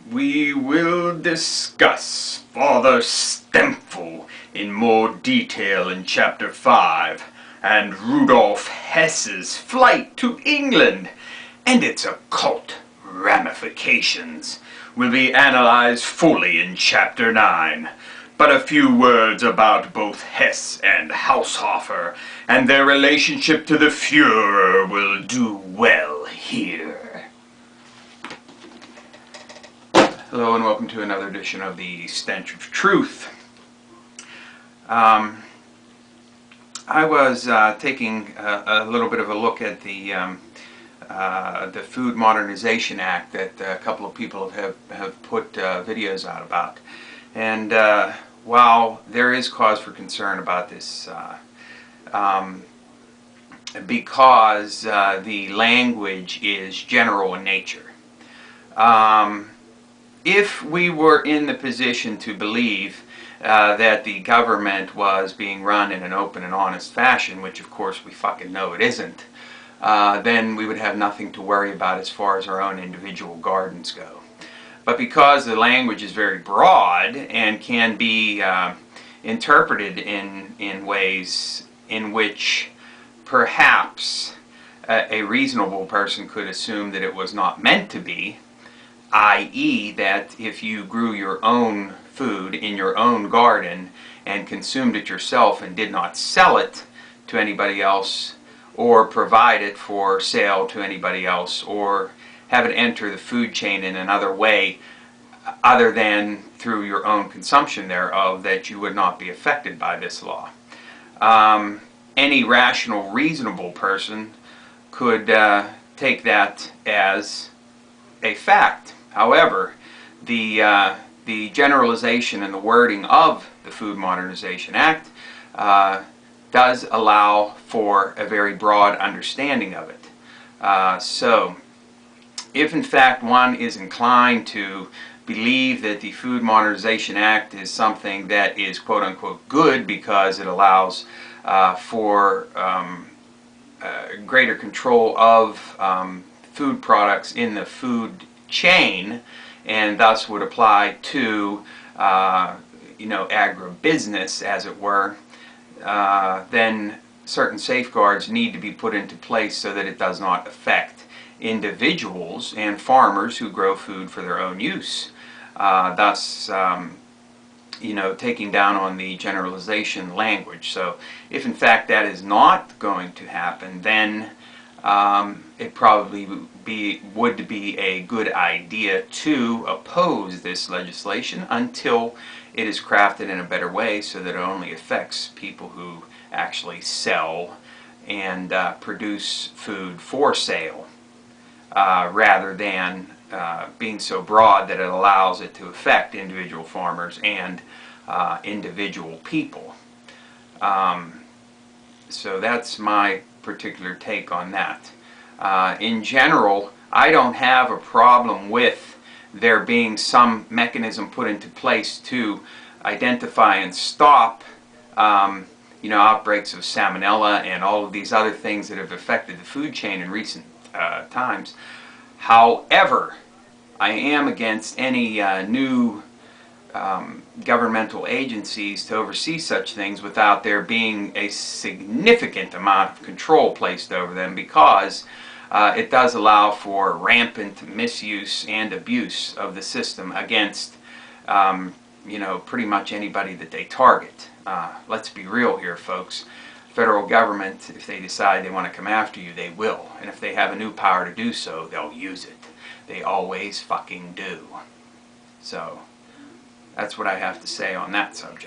we will discuss Father Stempfel in more detail in Chapter 5, and Rudolf Hess's flight to England and its occult ramifications will be analyzed fully in Chapter 9. But a few words about both Hess and Haushofer and their relationship to the Führer will do well here. Hello and welcome to another edition of the Stench of Truth. I was taking a little bit of a look at the Food Modernization Act that a couple of people have put videos out about. And while there is cause for concern about this, because the language is general in nature, if we were in the position to believe that the government was being run in an open and honest fashion, which of course we fucking know it isn't, then we would have nothing to worry about as far as our own individual gardens go. But because the language is very broad and can be interpreted in ways in which perhaps a reasonable person could assume that it was not meant to be, i.e. that if you grew your own food in your own garden and consumed it yourself and did not sell it to anybody else or provide it for sale to anybody else or have it enter the food chain in another way other than through your own consumption thereof, that you would not be affected by this law. Any rational, reasonable person could take that as a fact. However, the generalization and the wording of the Food Modernization Act does allow for a very broad understanding of it. So, if in fact one is inclined to believe that the Food Modernization Act is something that is quote-unquote good because it allows for greater control of food products in the food chain, and thus would apply to agribusiness, as it were, then certain safeguards need to be put into place so that it does not affect individuals and farmers who grow food for their own use, thus taking down on the generalization language. So if in fact that is not going to happen, then it probably would be a good idea to oppose this legislation until it is crafted in a better way so that it only affects people who actually sell and produce food for sale, rather than being so broad that it allows it to affect individual farmers and individual people. So that's my particular take on that. In general, I don't have a problem with there being some mechanism put into place to identify and stop outbreaks of salmonella and all of these other things that have affected the food chain in recent times. However, I am against any new governmental agencies to oversee such things without there being a significant amount of control placed over them, because it does allow for rampant misuse and abuse of the system against pretty much anybody that they target. Let's be real here, folks. Federal government, if they decide they want to come after you, they will. And if they have a new power to do so, they'll use it. They always fucking do. So, that's what I have to say on that subject.